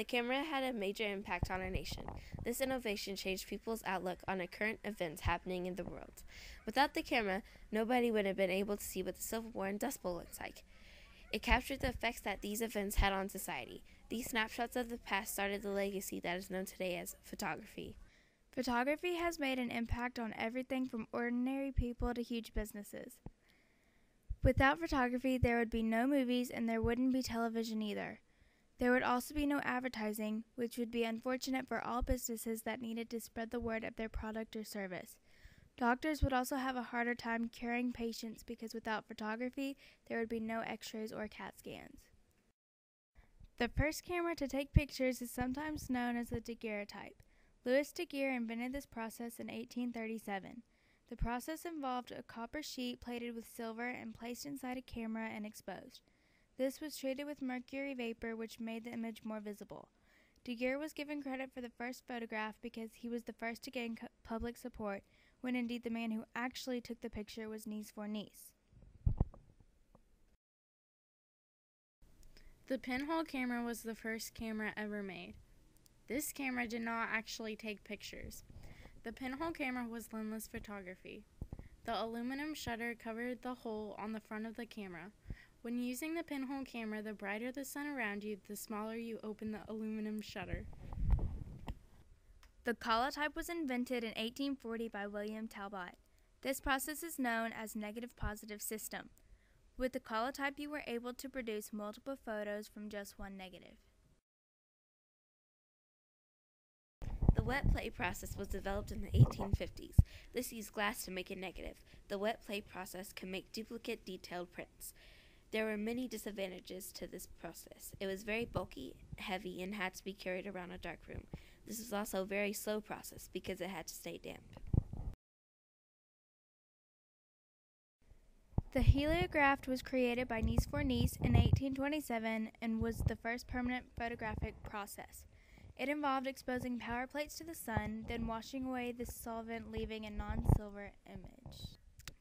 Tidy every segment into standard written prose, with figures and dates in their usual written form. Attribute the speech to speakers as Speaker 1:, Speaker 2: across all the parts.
Speaker 1: The camera had a major impact on our nation. This innovation changed people's outlook on the current events happening in the world. Without the camera, nobody would have been able to see what the Civil War and Dust Bowl looked like. It captured the effects that these events had on society. These snapshots of the past started the legacy that is known today as photography.
Speaker 2: Photography has made an impact on everything from ordinary people to huge businesses. Without photography, there would be no movies and there wouldn't be television either. There would also be no advertising, which would be unfortunate for all businesses that needed to spread the word of their product or service. Doctors would also have a harder time curing patients because without photography, there would be no x-rays or CAT scans. The first camera to take pictures is sometimes known as the daguerreotype. Louis Daguerre invented this process in 1837. The process involved a copper sheet plated with silver and placed inside a camera and exposed. This was treated with mercury vapor, which made the image more visible. Daguerre was given credit for the first photograph because he was the first to gain public support, when indeed the man who actually took the picture was Nice for Nice.
Speaker 3: The pinhole camera was the first camera ever made. This camera did not actually take pictures. The pinhole camera was lensless photography. The aluminum shutter covered the hole on the front of the camera. When using the pinhole camera, the brighter the sun around you, the smaller you open the aluminum shutter.
Speaker 2: The collotype was invented in 1840 by William Talbot. This process is known as negative-positive system. With the collotype, you were able to produce multiple photos from just one negative.
Speaker 1: The wet plate process was developed in the 1850s. This used glass to make a negative. The wet plate process can make duplicate detailed prints. There were many disadvantages to this process. It was very bulky, heavy, and had to be carried around a dark room. This was also a very slow process because it had to stay damp.
Speaker 2: The heliograph was created by Nice for Nice in 1827 and was the first permanent photographic process. It involved exposing power plates to the sun, then washing away the solvent, leaving a non-silver image.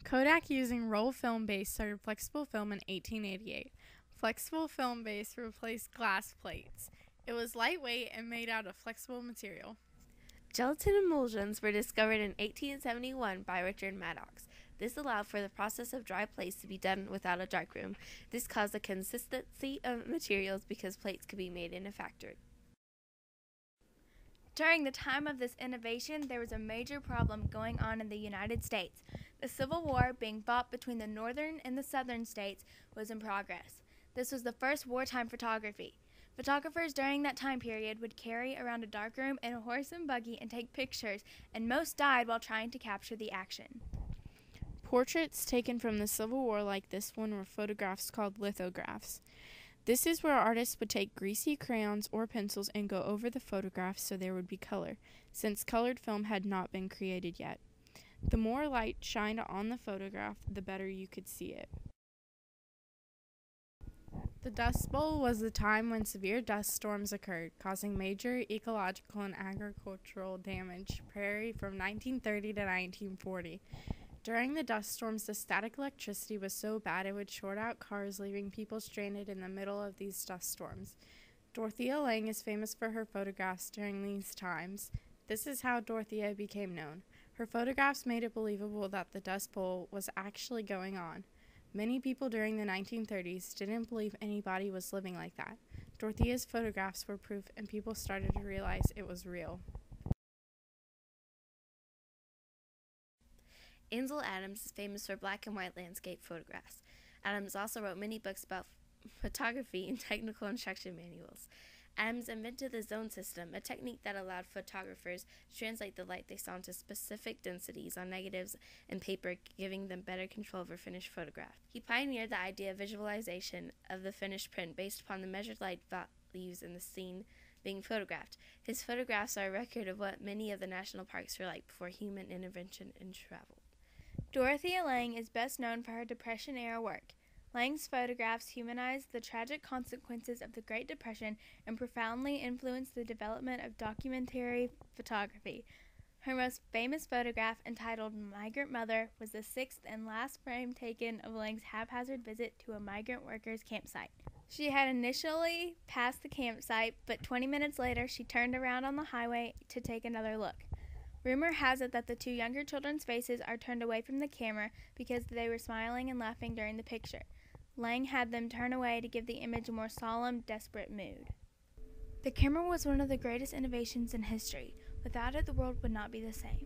Speaker 3: Kodak, using roll film base, started flexible film in 1888. Flexible film base replaced glass plates. It was lightweight and made out of flexible material.
Speaker 1: Gelatin emulsions were discovered in 1871 by Richard Maddox. This allowed for the process of dry plates to be done without a darkroom. This caused a consistency of materials because plates could be made in a factory.
Speaker 2: During the time of this innovation, there was a major problem going on in the United States. The Civil War, being fought between the northern and the southern states, was in progress. This was the first wartime photography. Photographers during that time period would carry around a darkroom and a horse and buggy and take pictures, and most died while trying to capture the action.
Speaker 3: Portraits taken from the Civil War like this one were photographs called lithographs. This is where artists would take greasy crayons or pencils and go over the photographs so there would be color, since colored film had not been created yet. The more light shined on the photograph, the better you could see it. The Dust Bowl was the time when severe dust storms occurred, causing major ecological and agricultural damage prairie from 1930 to 1940. During the dust storms, the static electricity was so bad it would short out cars, leaving people stranded in the middle of these dust storms. Dorothea Lange is famous for her photographs during these times. This is how Dorothea became known. Her photographs made it believable that the Dust Bowl was actually going on. Many people during the 1930s didn't believe anybody was living like that. Dorothea's photographs were proof, and people started to realize it was real.
Speaker 1: Ansel Adams is famous for black and white landscape photographs. Adams also wrote many books about photography and technical instruction manuals. Adams invented the zone system, a technique that allowed photographers to translate the light they saw into specific densities on negatives and paper, giving them better control over finished photograph. He pioneered the idea of visualization of the finished print based upon the measured light values in the scene being photographed. His photographs are a record of what many of the national parks were like before human intervention and travel.
Speaker 2: Dorothea Lange is best known for her Depression-era work. Lange's photographs humanized the tragic consequences of the Great Depression and profoundly influenced the development of documentary photography. Her most famous photograph, entitled Migrant Mother, was the sixth and last frame taken of Lange's haphazard visit to a migrant workers' campsite. She had initially passed the campsite, but 20 minutes later she turned around on the highway to take another look. Rumor has it that the two younger children's faces are turned away from the camera because they were smiling and laughing during the picture. Lang had them turn away to give the image a more solemn, desperate mood. The camera was one of the greatest innovations in history. Without it, the world would not be the same.